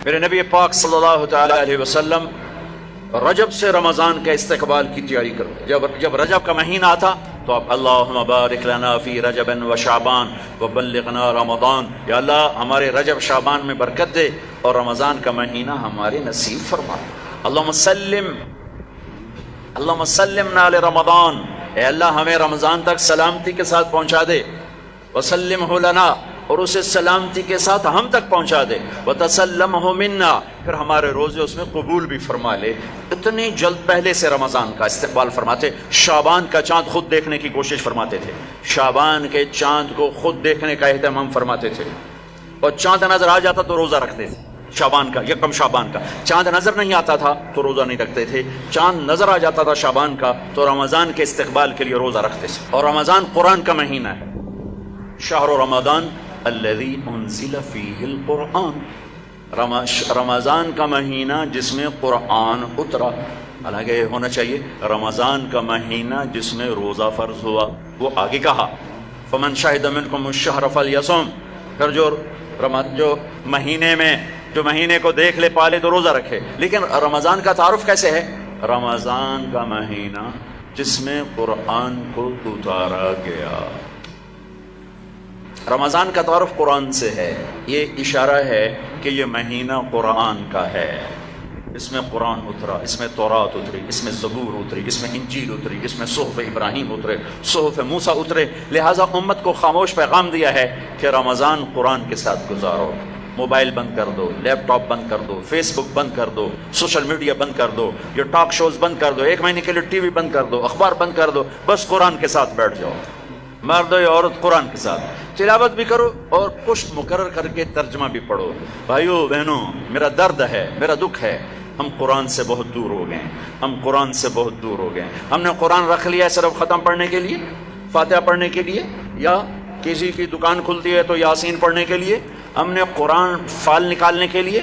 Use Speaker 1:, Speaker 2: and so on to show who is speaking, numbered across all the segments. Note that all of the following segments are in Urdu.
Speaker 1: میرے نبی پاک صلی اللہ تعالی علیہ وسلم رجب سے رمضان کا استقبال کی تیاری کرو. جب رجب کا مہینہ آتا تو آپ اللہم بارک لنا فی رجب و شعبان وبلغنا رمضان، یا اللہ ہمارے رجب شعبان میں برکت دے اور رمضان کا مہینہ ہمارے نصیب فرما. اللہم سلمنا لرمضان، اے اللہ ہمیں رمضان تک سلامتی کے ساتھ پہنچا دے. وسلمہ لنا، اور اسے سلامتی کے ساتھ ہم تک پہنچا دے. وتسلمہ منا، پھر ہمارے روزے اس میں قبول بھی فرما لے. اتنی جلد پہلے سے رمضان کا استقبال فرماتے. شعبان کا چاند خود دیکھنے کی کوشش فرماتے تھے، شعبان کے چاند کو خود دیکھنے کا اہتمام فرماتے تھے، اور چاند نظر آ جاتا تو روزہ رکھتے تھے. شعبان کا، یکم شعبان کا چاند نظر نہیں آتا تھا تو روزہ نہیں رکھتے تھے. چاند نظر آ جاتا تھا شعبان کا تو رمضان کے استقبال کے لیے روزہ رکھتے تھے. اور رمضان قرآن کا مہینہ ہے. شہر رمضان الذی انزل فیہ القرآن، رمضان کا مہینہ جس میں قرآن اترا. حالانکہ ہونا چاہیے رمضان کا مہینہ جس میں روزہ فرض ہوا. وہ آگے کہا فمن شہد منکم الشہر فلیصم، پھر جو مہینے کو دیکھ لے پالے تو روزہ رکھے. لیکن رمضان کا تعارف کیسے ہے؟ رمضان کا مہینہ جس میں قرآن کو اتارا گیا. رمضان کا تعارف قرآن سے ہے. یہ اشارہ ہے کہ یہ مہینہ قرآن کا ہے. اس میں قرآن اترا، اس میں تورات اتری، اس میں زبور اتری، اس میں انجیل اتری، اس میں صحف ابراہیم اترے، صحف موسیٰ اترے. لہٰذا امت کو خاموش پیغام دیا ہے کہ رمضان قرآن کے ساتھ گزارو. موبائل بند کر دو، لیپ ٹاپ بند کر دو، فیس بک بند کر دو، سوشل میڈیا بند کر دو، یہ ٹاک شوز بند کر دو، 1 مہینے کے لیے ٹی وی بند کر دو، اخبار بند کر دو. بس قرآن کے ساتھ بیٹھ جاؤ. مرد یا عورت قرآن کے ساتھ تلاوت بھی کرو اور پشت مقرر کر کے ترجمہ بھی پڑھو. بھائیو بہنوں، میرا درد ہے، میرا دکھ ہے، ہم قرآن سے بہت دور ہو گئے. ہم قرآن سے بہت دور ہو گئے. ہم نے قرآن رکھ لیا ہے صرف ختم پڑھنے کے لیے، فاتحہ پڑھنے کے لیے، یا کسی کی دکان کھلتی ہے تو یاسین پڑھنے کے لیے. ہم نے قرآن فال نکالنے کے لیے،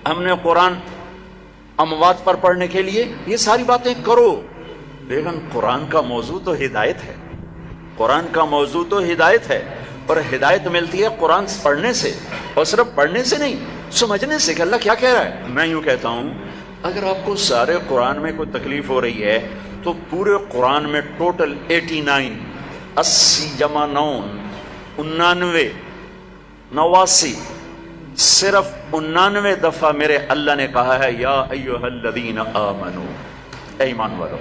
Speaker 1: ہم نے قرآن اموات پر پڑھنے کے لیے. یہ ساری باتیں کرو، لیکن قرآن کا موضوع تو ہدایت ہے. قرآن کا موضوع تو ہدایت ہے، اور ہدایت ملتی ہے قرآن پڑھنے سے، اور صرف پڑھنے سے نہیں، سمجھنے سے کہ اللہ کیا کہہ رہا ہے. میں یوں کہتا ہوں، اگر آپ کو سارے قرآن میں کوئی تکلیف ہو رہی ہے تو پورے قرآن میں ٹوٹل 89 80 جمع 9 89 صرف 99 دفعہ میرے اللہ نے کہا ہے یا ایھا الذین آمنو، اے ایمان والو.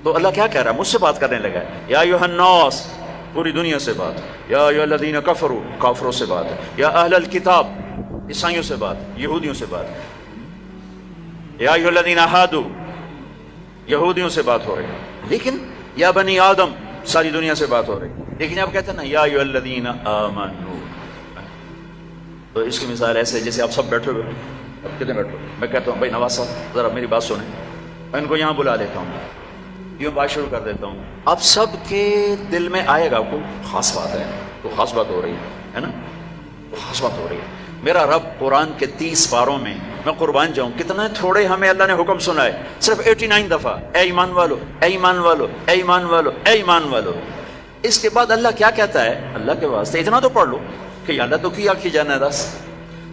Speaker 1: تو اللہ کیا کہہ رہا ہے؟ مجھ سے بات کرنے لگا ہے. یا ایھا الناس، پوری دنیا سے بات. یا ایھا الذین کفروا، کافروں سے بات. یا اہل الکتاب، عیسائیوں سے بات، یہودیوں سے بات. یا ایھا الذین ہادوا، یہودیوں سے بات ہو رہی ہے. لیکن یا بنی آدم، ساری دنیا سے بات ہو رہی ہے. لیکن اب کہتے ہیں نا یا ایھا الذین آمنوا. تو اس کی مثال ایسے جیسے آپ سب بیٹھے ہوئے. اب کتنے بیٹھے؟ میں کہتا ہوں بھائی نواز صاحب ذرا میری بات سنیں. میں ان کو یہاں بلا لیتا ہوں، یوں بات شروع کر دیتا ہوں. اب سب کے دل میں آئے گا کوئی خاص بات ہے، تو خاص بات ہو رہی ہے نا، خاص بات ہو رہی ہے. میرا رب قرآن کے 30 پاروں میں، میں قربان جاؤں کتنے تھوڑے ہمیں اللہ نے حکم سنا ہے، صرف 89 دفعہ اے ایمان والو، اے ایمان والو، اے ایمان والو، اے ایمان والو. اس کے بعد اللہ کیا کہتا ہے؟ اللہ کے واسطے اتنا تو پڑھ لو کہ اللہ تو کیا کی جانا رس.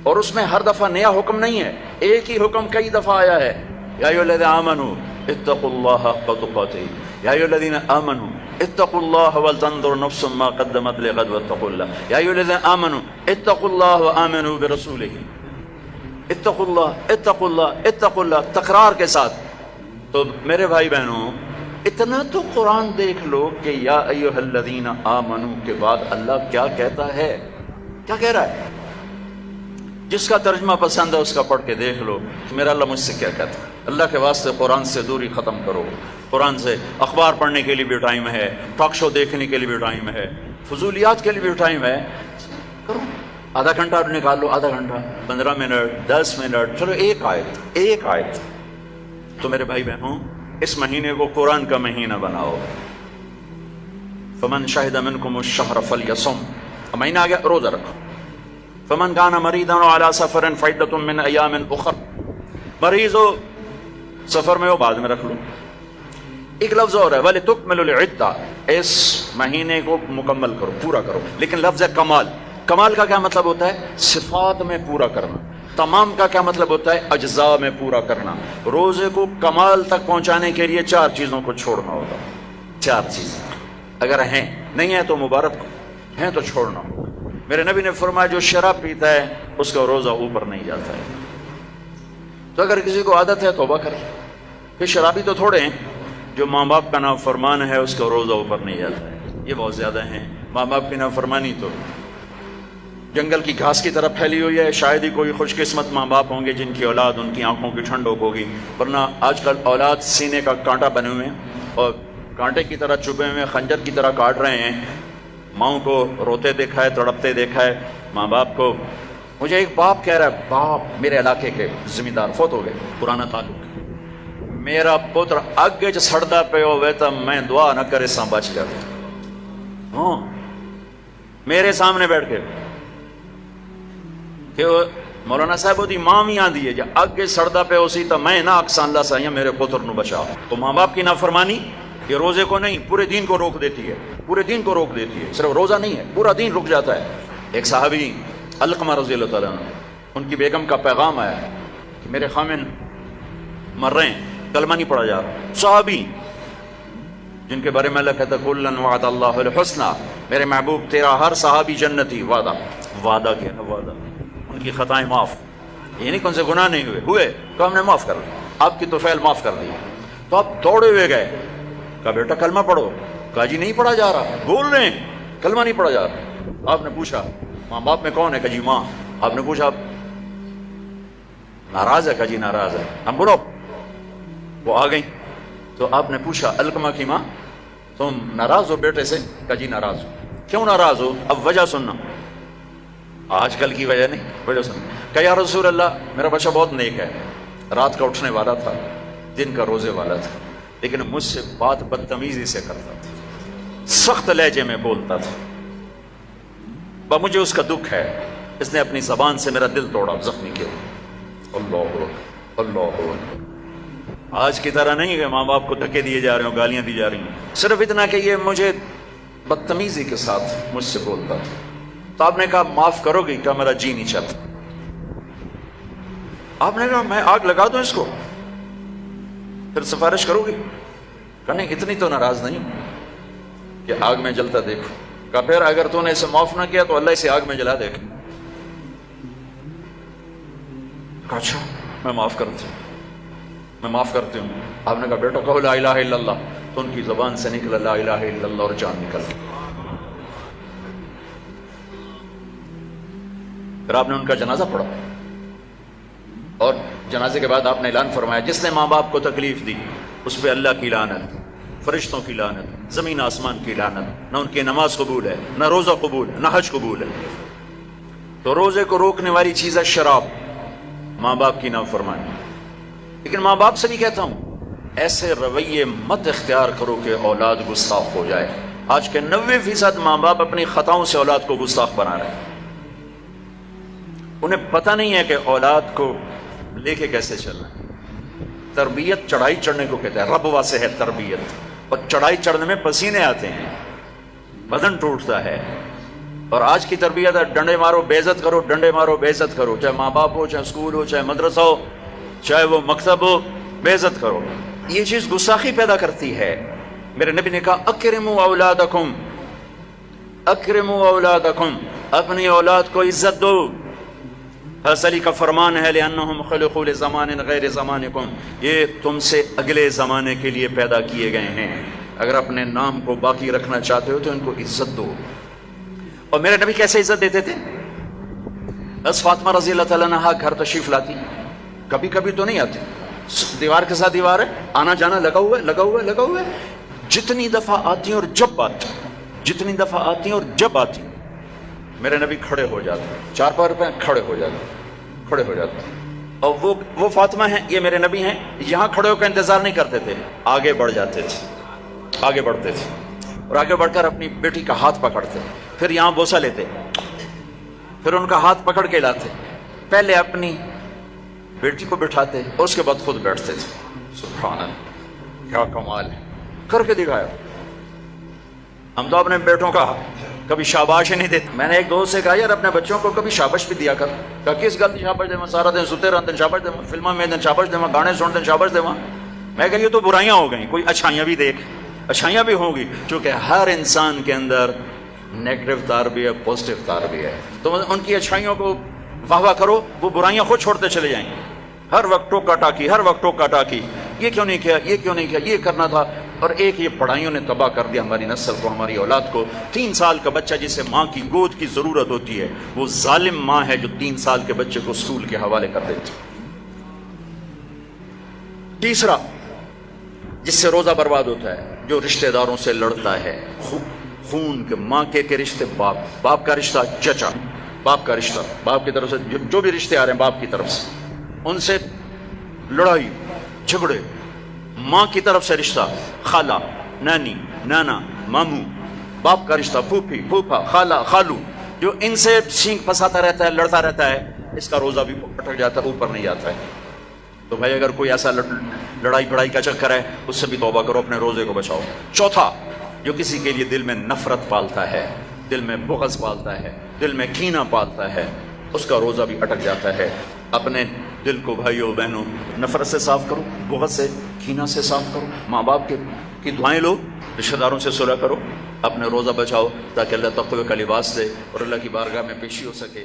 Speaker 1: اور اس میں ہر دفعہ نیا حکم نہیں ہے، ایک ہی حکم کئی دفعہ آیا ہے. یا ایھا الذین آمنوا اتقوا اللہ حق تقاته، یا ایھا الذین آمنوا اتقوا اللہ ولتنظر نفس ما قدمت لغد واتقوا اللہ. یا ایھا الذین آمنوا اتقوا اللہ وآمنوا برسولہ. اتقوا اللہ، اتقوا اللہ، اتقوا اللہ، تکرار کے ساتھ. تو میرے بھائی بہنوں، اتنا تو قرآن دیکھ لو کہ یا ایھا الذین آمنوا کے بعد اللہ کیا کہتا ہے، کیا کہہ رہا ہے. جس کا ترجمہ پسند ہے اس کا پڑھ کے دیکھ لو کہ میرا اللہ مجھ سے کیا کہتا ہے. اللہ کے واسطے قرآن سے دوری ختم کرو. قرآن سے اخبار پڑھنے کے لیے بھی ٹائم ہے، ٹاک شو دیکھنے کے لیے بھی ٹائم ہے، فضولیات کے لیے بھی ٹائم ہے. کرو، آدھا گھنٹہ نکال لو، آدھا گھنٹہ، 15 منٹ، 10 منٹ، چلو ایک آیت. تو میرے بھائی بہنوں، اس مہینے کو قرآن کا مہینہ بناؤ. فمن شہد منکم الشہر فلیصم، مہینہ آ گیا، روزہ رکھو. فمن کان مریضا علی سفر فعدۃ من ایام اخر، مریض ہو سفر میں ہو بعد میں رکھ لو. ایک لفظ اور ہے وَلِتُكْمِلُوا الْعِدَّةَ، اس مہینے کو مکمل کرو، پورا کرو. لیکن لفظ ہے کمال. کمال کا کیا مطلب ہوتا ہے؟ صفات میں پورا کرنا. تمام کا کیا مطلب ہوتا ہے؟ اجزاء میں پورا کرنا. روزے کو کمال تک پہنچانے کے لیے 4 چیزوں کو چھوڑنا ہوگا. 4 چیزیں اگر ہیں، نہیں ہیں تو مبارک، ہیں تو چھوڑنا ہوگا. میرے نبی نے فرمایا جو شراب پیتا ہے اس کا روزہ اوپر نہیں جاتا ہے. تو اگر کسی کو عادت ہے توبہ کرے. کہ شرابی تو تھوڑے ہیں، جو ماں باپ کا نافرمان ہے اس کا روزہ اوپر نہیں جاتا ہے، یہ بہت زیادہ ہیں. ماں باپ کی نافرمانی تو جنگل کی گھاس کی طرح پھیلی ہوئی ہے. شاید ہی کوئی خوش قسمت ماں باپ ہوں گے جن کی اولاد ان کی آنکھوں کی ٹھنڈک ہوگی، ورنہ آج کل اولاد سینے کا کانٹا بنے ہوئے ہیں اور کانٹے کی طرح چپے ہوئے خنجر کی طرح کاٹ رہے ہیں. ماؤں کو روتے دیکھا ہے، تڑپتے دیکھا ہے، ماں باپ کو. مجھے ایک باپ کہہ رہا ہے، باپ میرے علاقے کے زمیندار فوت ہو گئے، پرانا تعلق، میرا پتر اگے سڑتا پہ ہوئے تو میں دعا نہ کرے سا بچ کر. ہاں میرے سامنے بیٹھ کے کہ مولانا صاحب دی ماں بھی آندی ہے جا اگے سڑتا پہ اسی تو میں نہ اکسان لا سائیں میرے پتر نو بچا. تو ماں باپ کی نافرمانی یہ روزے کو نہیں پورے دین کو روک دیتی ہے، پورے دین کو روک دیتی ہے. صرف روزہ نہیں ہے، پورا دین رک جاتا ہے. ایک صحابی علقمہ رضی اللہ تعالیٰ عنہ، ان کی بیگم کا پیغام آیا کہ میرے خامن مر رہے ہیں، کلمہ نہیں پڑھا جا رہا. صحابی جن کے بارے میں اللہ کہتا ہے کلن وعد اللہ الحسنى، میرے محبوب تیرا ہر صحابی جنتی. وعدہ، وعدہ کیا ہے؟ وعدہ. ان کی خطائیں معاف، یہ نہیں کون سے گناہ نہیں ہوئے تو ہم نے معاف کر دیا، آپ کی توفیل معاف کر دی. تو آپ دوڑے ہوئے گئے، کہا بیٹا کلمہ پڑھو. کہا جی نہیں پڑھا جا رہا، بول رہے ہیں کلمہ نہیں پڑھا جا رہا. آپ نے پوچھا ماں باپ میں کون ہے؟ کہا جی ماں. آپ نے پوچھا ناراض ہے؟ کہا جی ناراض ہے. ہم بولو وہ آ گئی. تو آپ نے پوچھا علقمہ کی ماں تم ناراض ہو بیٹے سے؟ کہا جی ناراض ہو. کیوں ناراض ہو؟ اب وجہ سننا، آج کل کی وجہ نہیں، وجہ سننا. کہ یا رسول اللہ میرا بچہ بہت نیک ہے، رات کا اٹھنے والا تھا، دن کا روزے والا تھا، لیکن مجھ سے بات بدتمیزی سے کرتا تھا، سخت لہجے میں بولتا تھا. مجھے اس کا دکھ ہے، اس نے اپنی زبان سے میرا دل توڑا، زخمی کیا. اللہ اللہ. آج کی طرح نہیں کہ ماں باپ کو دھکے دیے جا رہے ہوں، گالیاں دی جا رہی ہیں، صرف اتنا کہ یہ مجھے بدتمیزی کے ساتھ مجھ سے بولتا تھا. تو آپ نے کہا معاف کرو گی؟ کہا میرا جی نہیں چاہتا. آپ نے کہا میں آگ لگا دوں اس کو، پھر سفارش کرو گی؟ کہا نہیں اتنی تو ناراض نہیں کہ آگ میں جلتا دیکھو. کہا پھر اگر تو نے اسے معاف نہ کیا تو اللہ اسے آگ میں جلا دے گا. کہا اچھا میں معاف کرتی ہوں، میں معاف کرتی ہوں. آپ نے کہا بیٹا کہو لا الہ الا اللہ. تو ان کی زبان سے نکلا لا الہ الا اللہ اور جان نکل. پھر آپ نے ان کا جنازہ پڑھا اور جنازے کے بعد آپ نے اعلان فرمایا جس نے ماں باپ کو تکلیف دی اس پہ اللہ کی لعنت، فرشتوں کی لعنت، زمین آسمان کی لعنت. نہ ان کی نماز قبول ہے، نہ روزہ قبول ہے، نہ حج قبول ہے. تو روزے کو روکنے والی چیز ہے شراب، ماں باپ کی نافرمانی. لیکن ماں باپ سے بھی کہتا ہوں ایسے رویے مت اختیار کرو کہ اولاد گستاخ ہو جائے. آج کے 90% ماں باپ اپنی خطاؤں سے اولاد کو گستاخ بنا رہے ہیں. انہیں پتہ نہیں ہے کہ اولاد کو لے کے کیسے چلنا ہے. تربیت چڑھائی چڑھنے کو کہتے ہیں، رب واسے ہے تربیت. اور چڑھائی چڑھنے میں پسینے آتے ہیں، بدن ٹوٹتا ہے. اور آج کی تربیت ہے ڈنڈے مارو بے عزت کرو، ڈنڈے مارو بے عزت کرو، چاہے ماں باپ ہو، چاہے اسکول ہو، چاہے مدرسہ ہو، چاہے وہ مکتب ہو، بے عزت کرو. یہ چیز گستاخی پیدا کرتی ہے. میرے نبی نے کہا اکرموا اولادکم، اکرموا اولادکم، اپنی اولاد کو عزت دو. حضرت علی کا فرمان ہے لأنہم خلقوا لزمان غیر زمانکم، یہ تم سے اگلے زمانے کے لیے پیدا کیے گئے ہیں. اگر اپنے نام کو باقی رکھنا چاہتے ہو تو ان کو عزت دو. اور میرے نبی کیسے عزت دیتے تھے؟ بس فاطمہ رضی اللہ تعالیٰ عنہا گھر تشریف لاتی، کبھی کبھی تو نہیں آتی، دیوار کے ساتھ دیوار ہے، آنا جانا لگا ہوا ہے، لگا ہوا ہے، لگا ہوا ہے. جتنی دفعہ آتی ہیں اور جب آتی، جتنی دفعہ آتی ہیں اور جب آتی میرے نبی کھڑے ہو جاتے، 4 پیر پہ کھڑے ہو جاتے، کھڑے ہو جاتے. اور وہ فاطمہ ہیں، یہ میرے نبی ہیں، یہاں کھڑے ہو کر انتظار نہیں کرتے تھے، آگے بڑھ جاتے تھے، آگے بڑھتے تھے اور آگے بڑھ کر اپنی بیٹی کا ہاتھ پکڑتے، پھر یہاں بوسہ لیتے، پھر ان کا ہاتھ پکڑ کے لاتے، پہلے اپنی بیٹی کو بٹھاتے اور اس کے بعد خود بیٹھتے تھے. سبحان اللہ، کیا کمال ہے، کر کے دکھایا. ہم تو اپنے بیٹوں کا کبھی شاباش ہی نہیں دیتے. میں نے ایک دوست سے کہا یار اپنے بچوں کو کبھی شاباش بھی دیا کر. کہا کس گل کی شاباش دے سارا دن ستے رہتے شاباش دے فلموں میں شاباش دے گانے سنتے شاباش دے. میں کہ یہ تو برائیاں ہو گئیں, کوئی اچھائیاں بھی دیکھ. اچھائیاں بھی ہوں گی, چونکہ ہر انسان کے اندر نیگیٹو تار بھی ہے, پازیٹیو تار بھی ہے. تو ان کی اچھائیوں کو واہ واہ کرو, وہ برائیاں خود چھوڑتے چلے جائیں. ہر وقت ٹوکا ٹاکی, ہر وقت ٹوکا ٹاکی, یہ کیوں نہیں کیا, یہ کیوں نہیں کیا, یہ کرنا تھا. اور ایک یہ پڑھائیوں نے تباہ کر دیا ہماری نسل کو, ہماری اولاد کو. 3 سال کا بچہ جسے ماں کی گود کی ضرورت ہوتی ہے, وہ ظالم ماں ہے جو 3 سال کے بچے کو اسکول کے حوالے کر دیتی. تیسرا جس سے روزہ برباد ہوتا ہے, جو رشتہ داروں سے لڑتا ہے, خون کے, ماں کے رشتے, باپ کا رشتہ, چچا باپ کا رشتہ, باپ کی طرف سے جو بھی رشتے آ رہے ہیں باپ کی طرف سے, ان سے لڑائی جھگڑے. ماں کی طرف سے رشتہ, خالہ, نانی, نانا, ماموں, باپ کا رشتہ, پھوپھی, پھوپھا, خالہ, خالو, جو ان سے سینگ پھنساتا رہتا ہے, لڑتا رہتا ہے, اس کا روزہ بھی اٹک جاتا ہے, اوپر نہیں جاتا ہے. تو بھائی اگر کوئی ایسا لڑائی پڑائی کا چکر ہے, اس سے بھی توبہ کرو, اپنے روزے کو بچاؤ. چوتھا, جو کسی کے لیے دل میں نفرت پالتا ہے, دل میں بغض پالتا ہے, دل میں کینہ پالتا ہے, اس کا روزہ بھی اٹک جاتا ہے. اپنے دل کو بھائیوں بہنوں نفرت سے صاف کرو, بغض سے, کینہ سے صاف کرو. ماں باپ کی دعائیں لو, رشتہ داروں سے صلح کرو, اپنے روزہ بچاؤ, تاکہ اللہ تقوی کا لباس دے اور اللہ کی بارگاہ میں پیشی ہو سکے.